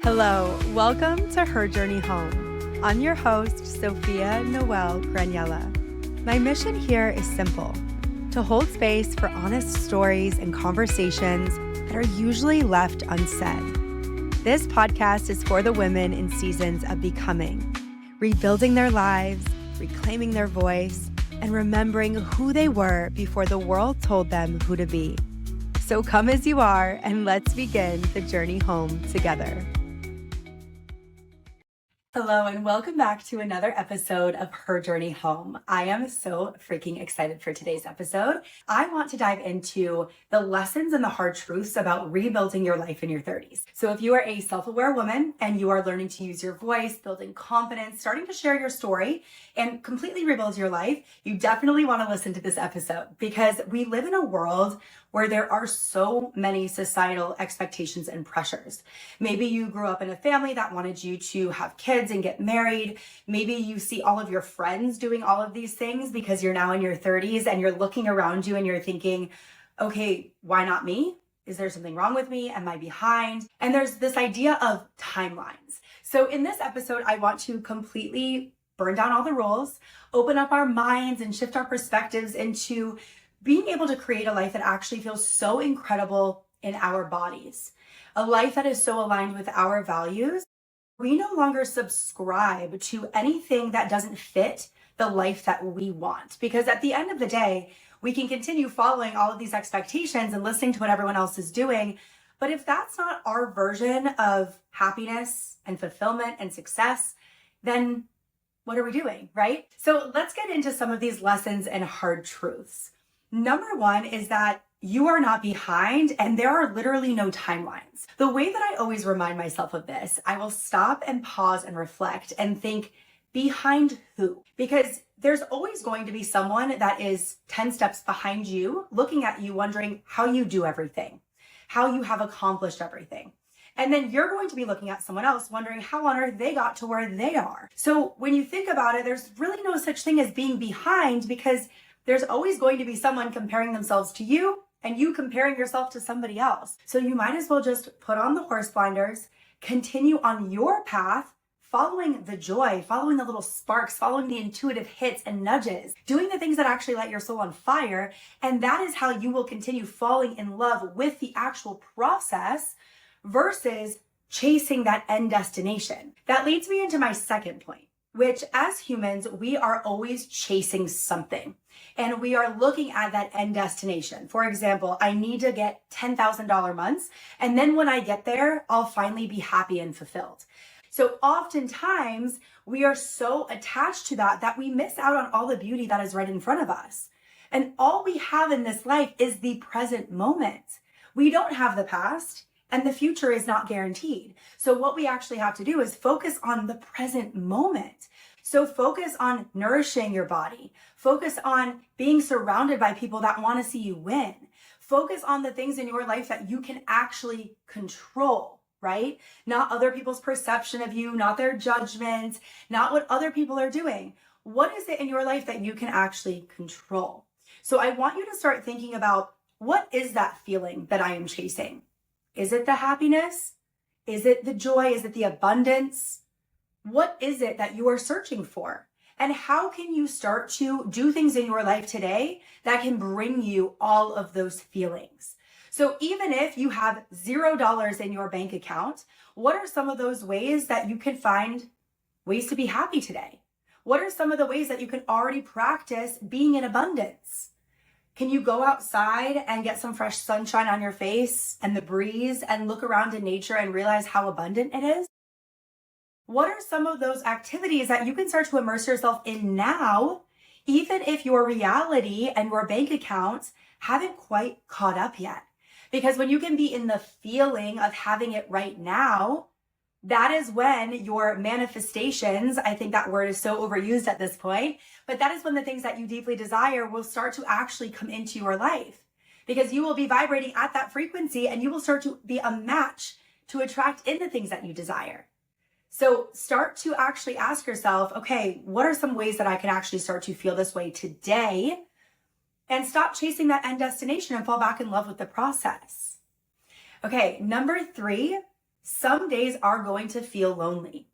Hello, welcome to Her Journey Home. I'm your host, Sophia Noel Graniella. My mission here is simple: to hold space for honest stories and conversations that are usually left unsaid. This podcast is for the women in seasons of becoming, rebuilding their lives, reclaiming their voice, and remembering who they were before the world told them who to be. So come as you are, and let's begin the journey home together. Hello, and welcome back to another episode of Her Journey Home. I am so freaking excited for today's episode. I want to dive into the lessons and the hard truths about rebuilding your life in your 30s. So if you are a self-aware woman and you are learning to use your voice, building confidence, starting to share your story, and completely rebuild your life, you definitely want to listen to this episode, because we live in a world where there are so many societal expectations and pressures. Maybe you grew up in a family that wanted you to have kids and get married. Maybe you see all of your friends doing all of these things because you're now in your 30s and you're looking around you and you're thinking, okay, why not me? Is there something wrong with me? Am I behind? And there's this idea of timelines. So in this episode, I want to completely burn down all the rules, open up our minds and shift our perspectives into being able to create a life that actually feels so incredible in our bodies, a life that is so aligned with our values. We no longer subscribe to anything that doesn't fit the life that we want, because at the end of the day, we can continue following all of these expectations and listening to what everyone else is doing. But if that's not our version of happiness and fulfillment and success, then what are we doing, right? So let's get into some of these lessons and hard truths. Number one is that you are not behind, and there are literally no timelines. The way that I always remind myself of this, I will stop and pause and reflect and think, behind who? Because there's always going to be someone that is 10 steps behind you, looking at you, wondering how you do everything, how you have accomplished everything. And then you're going to be looking at someone else wondering how on earth they got to where they are. So when you think about it, there's really no such thing as being behind, because there's always going to be someone comparing themselves to you and you comparing yourself to somebody else. So you might as well just put on the horse blinders, continue on your path, following the joy, following the little sparks, following the intuitive hits and nudges, doing the things that actually light your soul on fire. And that is how you will continue falling in love with the actual process versus chasing that end destination. That leads me into my second point, which as humans, we are always chasing something. And we are looking at that end destination. For example, I need to get $10,000 months. And then when I get there, I'll finally be happy and fulfilled. So oftentimes we are so attached to that we miss out on all the beauty that is right in front of us. And all we have in this life is the present moment. We don't have the past, and the future is not guaranteed. So what we actually have to do is focus on the present moment. So focus on nourishing your body. Focus on being surrounded by people that want to see you win. Focus on the things in your life that you can actually control, right? Not other people's perception of you, not their judgment, not what other people are doing. What is it in your life that you can actually control? So I want you to start thinking about, what is that feeling that I am chasing? Is it the happiness? Is it the joy? Is it the abundance? What is it that you are searching for? And how can you start to do things in your life today that can bring you all of those feelings? So even if you have $0 in your bank account, what are some of those ways that you can find ways to be happy today? What are some of the ways that you can already practice being in abundance? Can you go outside and get some fresh sunshine on your face and the breeze and look around in nature and realize how abundant it is? What are some of those activities that you can start to immerse yourself in now, even if your reality and your bank accounts haven't quite caught up yet? Because when you can be in the feeling of having it right now, that is when your manifestations, I think that word is so overused at this point, but that is when the things that you deeply desire will start to actually come into your life, because you will be vibrating at that frequency and you will start to be a match to attract in the things that you desire. So start to actually ask yourself, okay, what are some ways that I can actually start to feel this way today? And stop chasing that end destination and fall back in love with the process. Okay, number 3, some days are going to feel lonely.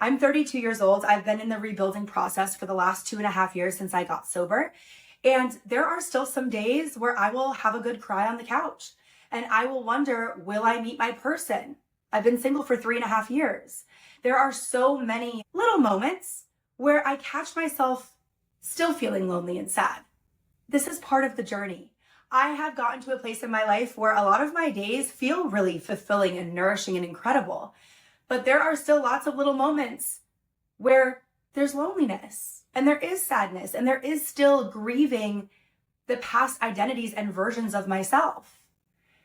I'm 32 years old. I've been in the rebuilding process for the last 2.5 years since I got sober. And there are still some days where I will have a good cry on the couch and I will wonder, will I meet my person? I've been single for 3.5 years. There are so many little moments where I catch myself still feeling lonely and sad. This is part of the journey. I have gotten to a place in my life where a lot of my days feel really fulfilling and nourishing and incredible. But there are still lots of little moments where there's loneliness and there is sadness and there is still grieving the past identities and versions of myself.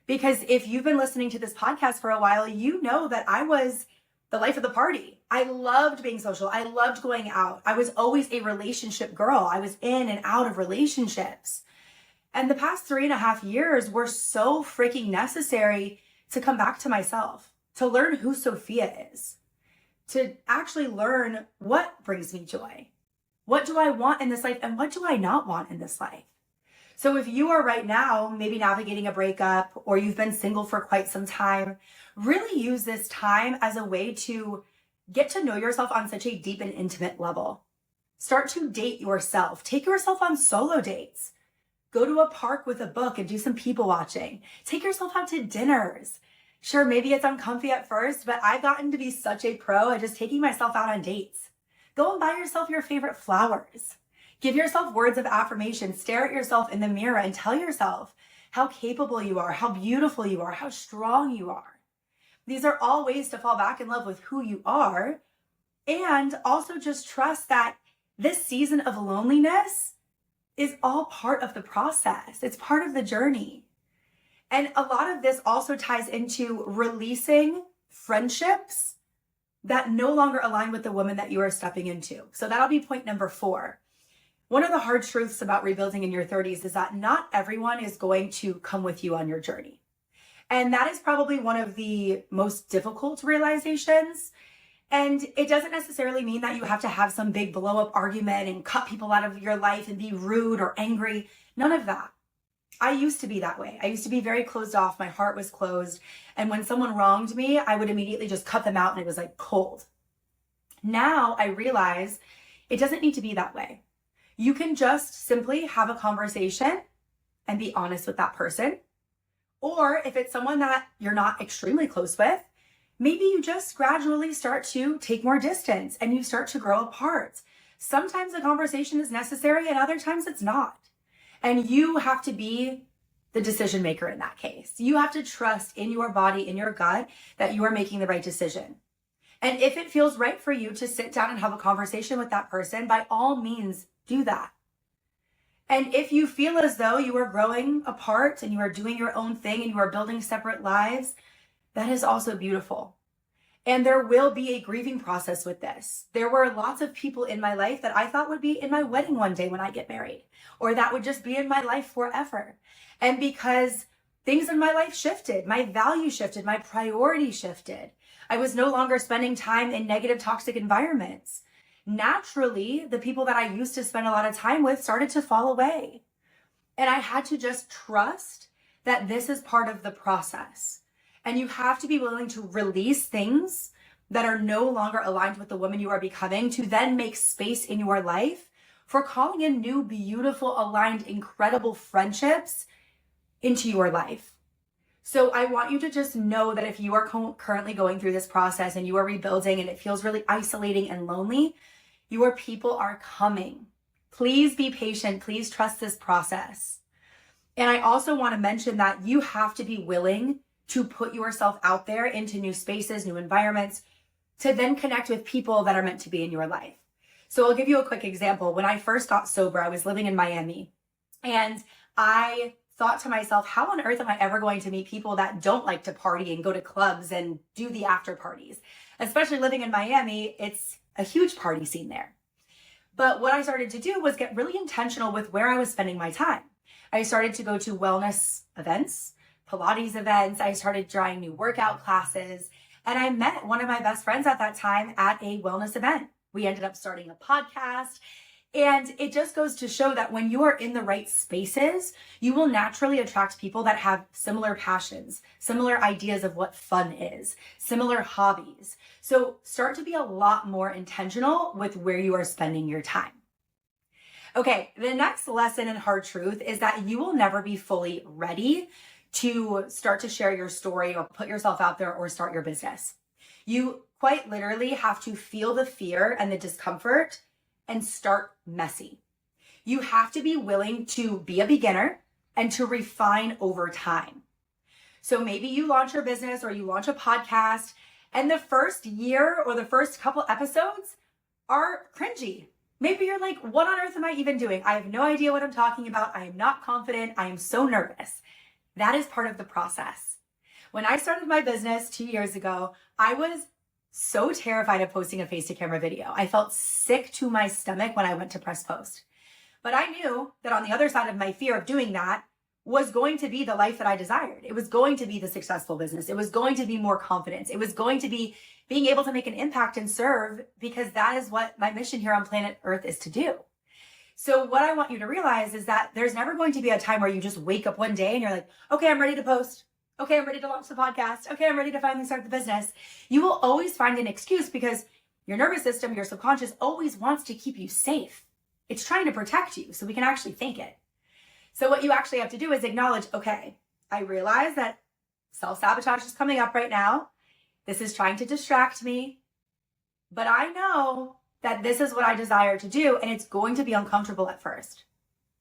Because if you've been listening to this podcast for a while, you know that I was the life of the party. I loved being social. I loved going out. I was always a relationship girl. I was in and out of relationships. And the past 3.5 years were so freaking necessary to come back to myself, to learn who Sophia is, to actually learn what brings me joy. What do I want in this life and what do I not want in this life? So if you are right now maybe navigating a breakup or you've been single for quite some time, really use this time as a way to get to know yourself on such a deep and intimate level. Start to date yourself. Take yourself on solo dates. Go to a park with a book and do some people watching. Take yourself out to dinners. Sure, maybe it's uncomfy at first, but I've gotten to be such a pro at just taking myself out on dates. Go and buy yourself your favorite flowers. Give yourself words of affirmation. Stare at yourself in the mirror and tell yourself how capable you are, how beautiful you are, how strong you are. These are all ways to fall back in love with who you are. And also just trust that this season of loneliness is all part of the process. It's part of the journey. And a lot of this also ties into releasing friendships that no longer align with the woman that you are stepping into. So that'll be point number 4. One of the hard truths about rebuilding in your 30s is that not everyone is going to come with you on your journey. And that is probably one of the most difficult realizations. And it doesn't necessarily mean that you have to have some big blow up argument and cut people out of your life and be rude or angry. None of that. I used to be that way. I used to be very closed off. My heart was closed. And when someone wronged me, I would immediately just cut them out and it was like cold. Now I realize it doesn't need to be that way. You can just simply have a conversation and be honest with that person. Or if it's someone that you're not extremely close with, maybe you just gradually start to take more distance and you start to grow apart. Sometimes a conversation is necessary and other times it's not. And you have to be the decision maker in that case. You have to trust in your body, in your gut, that you are making the right decision. And if it feels right for you to sit down and have a conversation with that person, by all means, do that. And if you feel as though you are growing apart and you are doing your own thing and you are building separate lives, that is also beautiful. And there will be a grieving process with this. There were lots of people in my life that I thought would be in my wedding one day when I get married, or that would just be in my life forever. And because things in my life shifted, my value shifted, my priority shifted. I was no longer spending time in negative, toxic environments. Naturally, the people that I used to spend a lot of time with started to fall away. And I had to just trust that this is part of the process. And you have to be willing to release things that are no longer aligned with the woman you are becoming to then make space in your life for calling in new, beautiful, aligned, incredible friendships into your life. So I want you to just know that if you are currently going through this process and you are rebuilding and it feels really isolating and lonely, your people are coming. Please be patient. Please trust this process. And I also want to mention that you have to be willing to put yourself out there into new spaces, new environments, to then connect with people that are meant to be in your life. So I'll give you a quick example. When I first got sober, I was living in Miami and I thought to myself, how on earth am I ever going to meet people that don't like to party and go to clubs and do the after parties? Especially living in Miami, it's a huge party scene there. But what I started to do was get really intentional with where I was spending my time. I started to go to wellness events, Pilates events. I started trying new workout classes. And I met one of my best friends at that time at a wellness event. We ended up starting a podcast. And it just goes to show that when you are in the right spaces, you will naturally attract people that have similar passions, similar ideas of what fun is, similar hobbies. So start to be a lot more intentional with where you are spending your time. Okay, the next lesson and hard truth is that you will never be fully ready to start to share your story or put yourself out there or start your business. You quite literally have to feel the fear and the discomfort and start messy. You have to be willing to be a beginner and to refine over time. So maybe you launch your business or you launch a podcast and the first year or the first couple episodes are cringy. Maybe you're like, what on earth am I even doing? I have no idea what I'm talking about. I am not confident. I am so nervous. That is part of the process. When I started my business 2 years ago, I was so terrified of posting a face-to-camera video. I felt sick to my stomach when I went to press post. But I knew that on the other side of my fear of doing that was going to be the life that I desired. It was going to be the successful business. It was going to be more confidence. It was going to be being able to make an impact and serve, because that is what my mission here on planet Earth is to do. So what I want you to realize is that there's never going to be a time where you just wake up one day and you're like, okay, I'm ready to post. Okay, I'm ready to launch the podcast. Okay, I'm ready to finally start the business. You will always find an excuse because your nervous system, your subconscious always wants to keep you safe. It's trying to protect you so we can actually think it. So what you actually have to do is acknowledge, okay, I realize that self-sabotage is coming up right now. This is trying to distract me, but I know that this is what I desire to do, and it's going to be uncomfortable at first.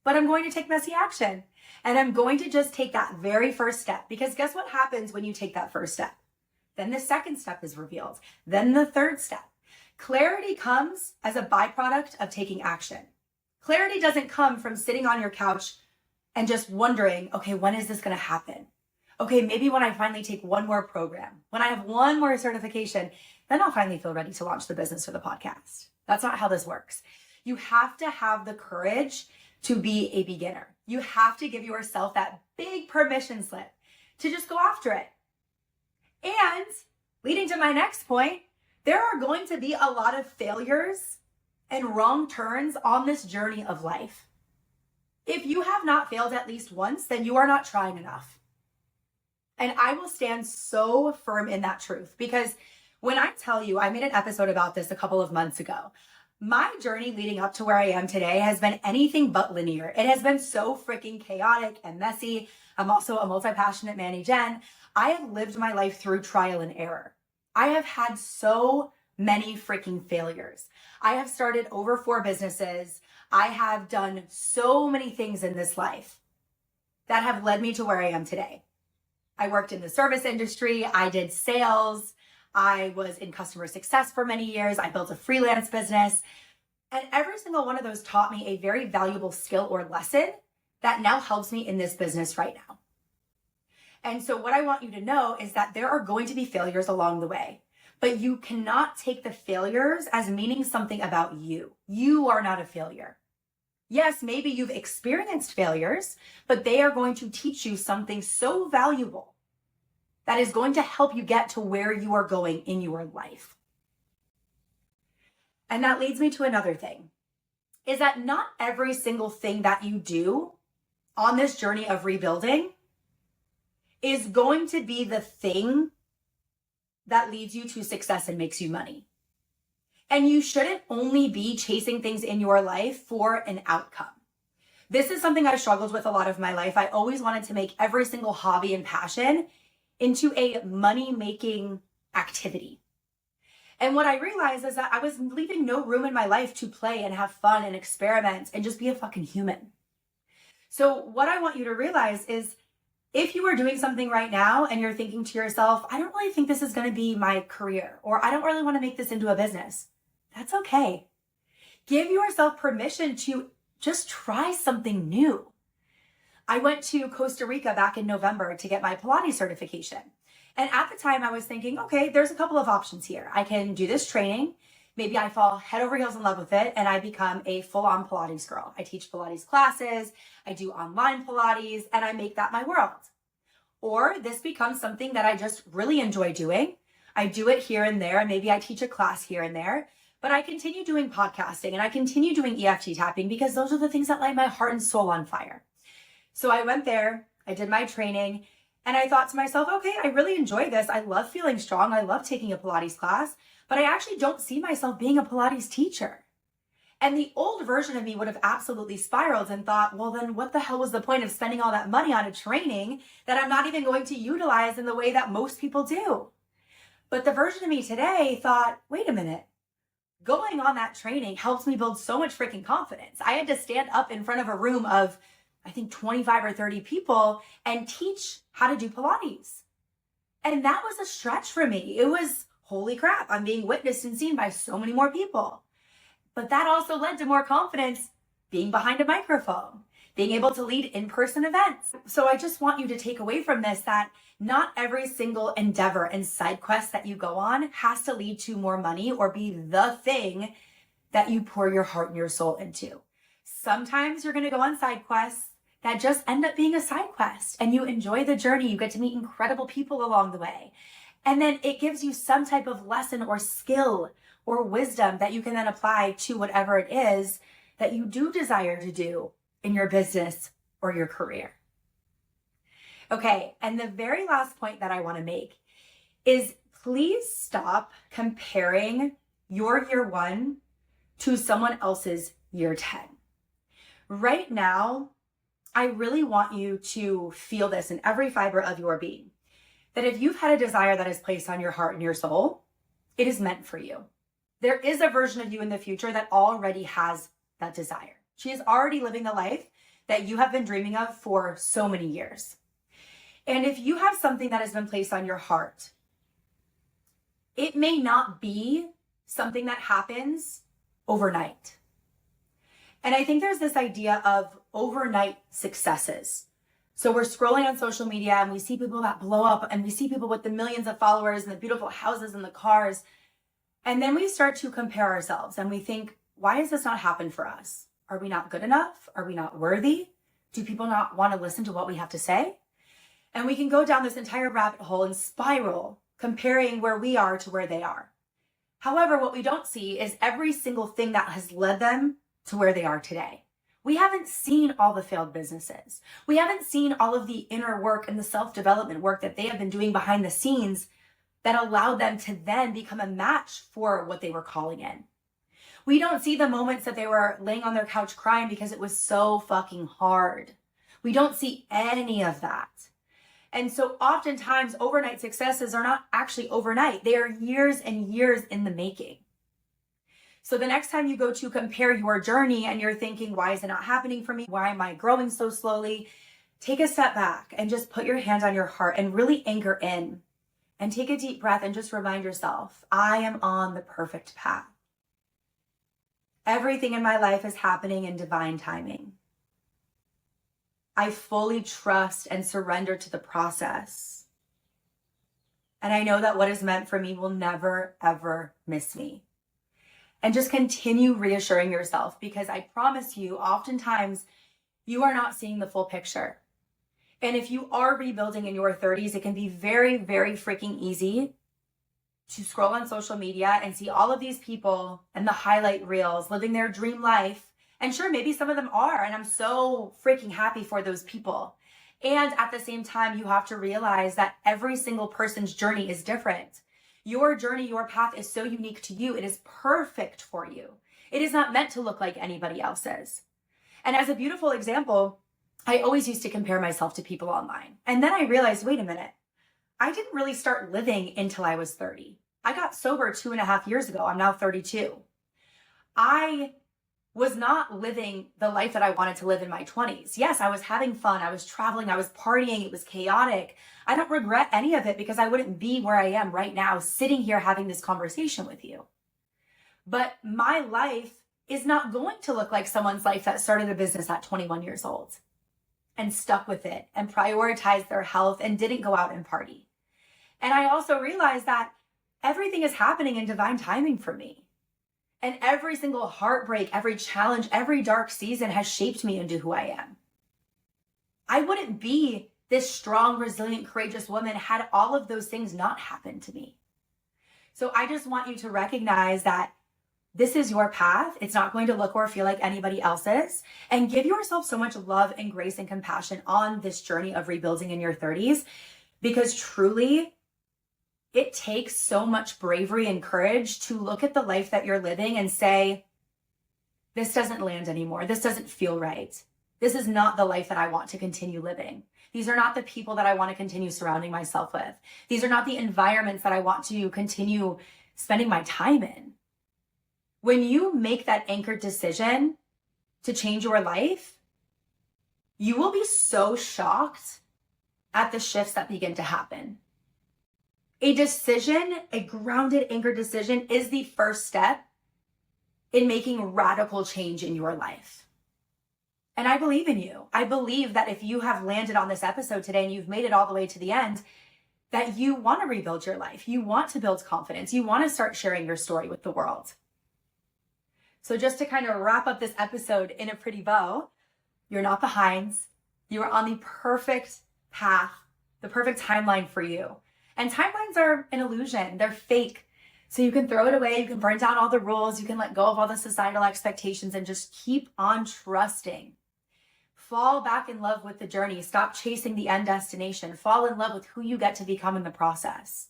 But I'm going to take messy action, and I'm going to just take that very first step, because guess what happens when you take that first step? Then the second step is revealed. Then the third step. Clarity comes as a byproduct of taking action. Clarity doesn't come from sitting on your couch and just wondering, okay, when is this going to happen? Okay, maybe when I finally take one more program, when I have one more certification, then I'll finally feel ready to launch the business or the podcast. That's not how this works. You have to have the courage to be a beginner. You have to give yourself that big permission slip to just go after it. And leading to my next point, there are going to be a lot of failures and wrong turns on this journey of life. If you have not failed at least once, then you are not trying enough. And I will stand so firm in that truth, because when I tell you, I made an episode about this a couple of months ago. My journey leading up to where I am today has been anything but linear. It has been so freaking chaotic and messy. I'm also a multi-passionate Manny Jen. I have lived my life through trial and error. I have had so many freaking failures. I have started over 4 businesses. I have done so many things in this life that have led me to where I am today. I worked in the service industry. I did sales. I was in customer success for many years. I built a freelance business. And every single one of those taught me a very valuable skill or lesson that now helps me in this business right now. And so what I want you to know is that there are going to be failures along the way, but you cannot take the failures as meaning something about you. You are not a failure. Yes, maybe you've experienced failures, but they are going to teach you something so valuable that is going to help you get to where you are going in your life. And that leads me to another thing, is that not every single thing that you do on this journey of rebuilding is going to be the thing that leads you to success and makes you money. And you shouldn't only be chasing things in your life for an outcome. This is something I've struggled with a lot of my life. I always wanted to make every single hobby and passion into a money-making activity. And what I realized is that I was leaving no room in my life to play and have fun and experiment and just be a fucking human. So what I want you to realize is, if you are doing something right now and you're thinking to yourself, I don't really think this is going to be my career, or I don't really want to make this into a business, that's okay. Give yourself permission to just try something new. I went to Costa Rica back in November to get my Pilates certification. And at the time I was thinking, okay, there's a couple of options here. I can do this training. Maybe I fall head over heels in love with it and I become a full-on Pilates girl. I teach Pilates classes, I do online Pilates, and I make that my world. Or this becomes something that I just really enjoy doing. I do it here and there, and maybe I teach a class here and there, But I continue doing podcasting and I continue doing EFT tapping because those are the things that light my heart and soul on fire. So I went there, I did my training, and I thought to myself, okay, I really enjoy this. I love feeling strong. I love taking a Pilates class, but I actually don't see myself being a Pilates teacher. And the old version of me would have absolutely spiraled and thought, well, then what the hell was the point of spending all that money on a training that I'm not even going to utilize in the way that most people do? But the version of me today thought, wait a minute. Going on that training helps me build so much freaking confidence. I had to stand up in front of a room of, I think 25 or 30 people and teach how to do Pilates. And that was a stretch for me. It was, holy crap, I'm being witnessed and seen by so many more people. But that also led to more confidence being behind a microphone, being able to lead in-person events. So I just want you to take away from this that not every single endeavor and side quest that you go on has to lead to more money or be the thing that you pour your heart and your soul into. Sometimes you're going to go on side quests that just end up being a side quest and you enjoy the journey. You get to meet incredible people along the way. And then it gives you some type of lesson or skill or wisdom that you can then apply to whatever it is that you do desire to do in your business or your career. Okay, and the very last point that I want to make is please stop comparing your year 1 to someone else's year 10. Right now, I really want you to feel this in every fiber of your being, that if you've had a desire that is placed on your heart and your soul, it is meant for you. There is a version of you in the future that already has that desire. She is already living the life that you have been dreaming of for so many years. And if you have something that has been placed on your heart, it may not be something that happens overnight. And I think there's this idea of overnight successes. So we're scrolling on social media and we see people that blow up and we see people with the millions of followers and the beautiful houses and the cars. And then we start to compare ourselves and we think, why has this not happened for us? Are we not good enough? Are we not worthy? Do people not want to listen to what we have to say? And we can go down this entire rabbit hole and spiral, comparing where we are to where they are. However, what we don't see is every single thing that has led them to where they are today. We haven't seen all the failed businesses. We haven't seen all of the inner work and the self-development work that they have been doing behind the scenes that allowed them to then become a match for what they were calling in. We don't see the moments that they were laying on their couch crying because it was so fucking hard. We don't see any of that. And so oftentimes overnight successes are not actually overnight. They are years and years in the making. So the next time you go to compare your journey and you're thinking, why is it not happening for me? Why am I growing so slowly? Take a step back and just put your hands on your heart and really anchor in and take a deep breath and just remind yourself, I am on the perfect path. Everything in my life is happening in divine timing. I fully trust and surrender to the process. And I know that what is meant for me will never, ever miss me. And just continue reassuring yourself because I promise you, oftentimes you are not seeing the full picture. And if you are rebuilding in your 30s, it can be very, very freaking easy to scroll on social media and see all of these people and the highlight reels living their dream life. And sure, maybe some of them are, and I'm so freaking happy for those people. And at the same time, you have to realize that every single person's journey is different. Your journey, your path is so unique to you. It is perfect for you. It is not meant to look like anybody else's. And as a beautiful example, I always used to compare myself to people online. And then I realized, wait a minute, I didn't really start living until I was 30. I got sober 2.5 years ago. I'm now 32. I was not living the life that I wanted to live in my 20s. Yes, I was having fun. I was traveling. I was partying. It was chaotic. I don't regret any of it because I wouldn't be where I am right now, sitting here having this conversation with you. But my life is not going to look like someone's life that started a business at 21 years old and stuck with it and prioritized their health and didn't go out and party. And I also realized that everything is happening in divine timing for me. And every single heartbreak, every challenge, every dark season has shaped me into who I am. I wouldn't be this strong, resilient, courageous woman had all of those things not happened to me. So I just want you to recognize that This is your path. It's not going to look or feel like anybody else's. And give yourself so much love and grace and compassion on this journey of rebuilding in your 30s, because truly, it takes so much bravery and courage to look at the life that you're living and say, this doesn't land anymore. This doesn't feel right. This is not the life that I want to continue living. These are not the people that I want to continue surrounding myself with. These are not the environments that I want to continue spending my time in. When you make that anchored decision to change your life, you will be so shocked at the shifts that begin to happen. A decision, a grounded, anchored decision, is the first step in making radical change in your life. And I believe in you. I believe that if you have landed on this episode today and you've made it all the way to the end, that you want to rebuild your life. You want to build confidence. You want to start sharing your story with the world. So just to kind of wrap up this episode in a pretty bow, you're not behind. You are on the perfect path, the perfect timeline for you. And timelines are an illusion. They're fake. So you can throw it away. You can burn down all the rules. You can let go of all the societal expectations and just keep on trusting. Fall back in love with the journey. Stop chasing the end destination. Fall in love with who you get to become in the process.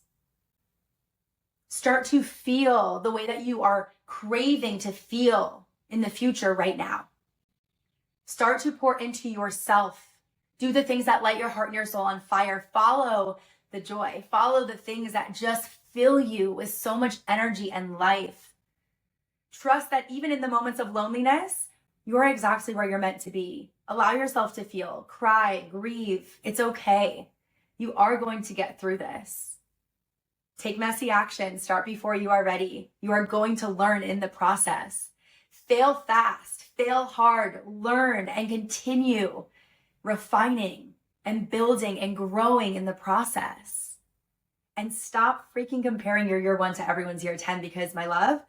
Start to feel the way that you are craving to feel in the future right now. Start to pour into yourself. Do the things that light your heart and your soul on fire. Follow the joy. Follow the things that just fill you with so much energy and life. Trust that even in the moments of loneliness, you're exactly where you're meant to be. Allow yourself to feel, cry, grieve. It's okay. You are going to get through this. Take messy action. Start before you are ready. You are going to learn in the process. Fail fast, fail hard, learn, and continue refining and building and growing in the process. And stop freaking comparing your year 1 to everyone's year 10, because my love,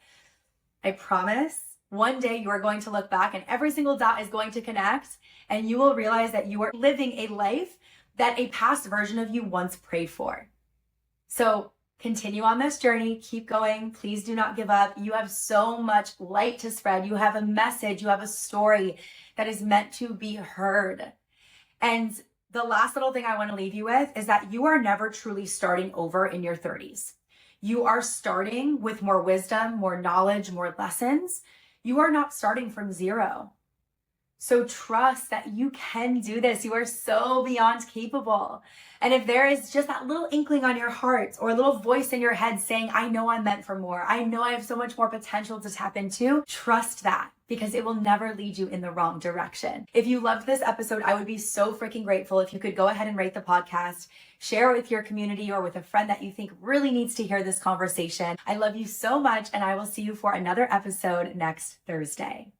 I promise one day you are going to look back and every single dot is going to connect, and you will realize that you are living a life that a past version of you once prayed for. So continue on this journey. Keep going. Please do not give up. You have so much light to spread. You have a message. You have a story that is meant to be heard. And the last little thing I want to leave you with is that you are never truly starting over in your 30s. You are starting with more wisdom, more knowledge, more lessons. You are not starting from zero. So trust that you can do this. You are so beyond capable. And if there is just that little inkling on your heart or a little voice in your head saying, I know I'm meant for more, I know I have so much more potential to tap into, trust that, because it will never lead you in the wrong direction. If you loved this episode, I would be so freaking grateful if you could go ahead and rate the podcast, share it with your community or with a friend that you think really needs to hear this conversation. I love you so much, and I will see you for another episode next Thursday.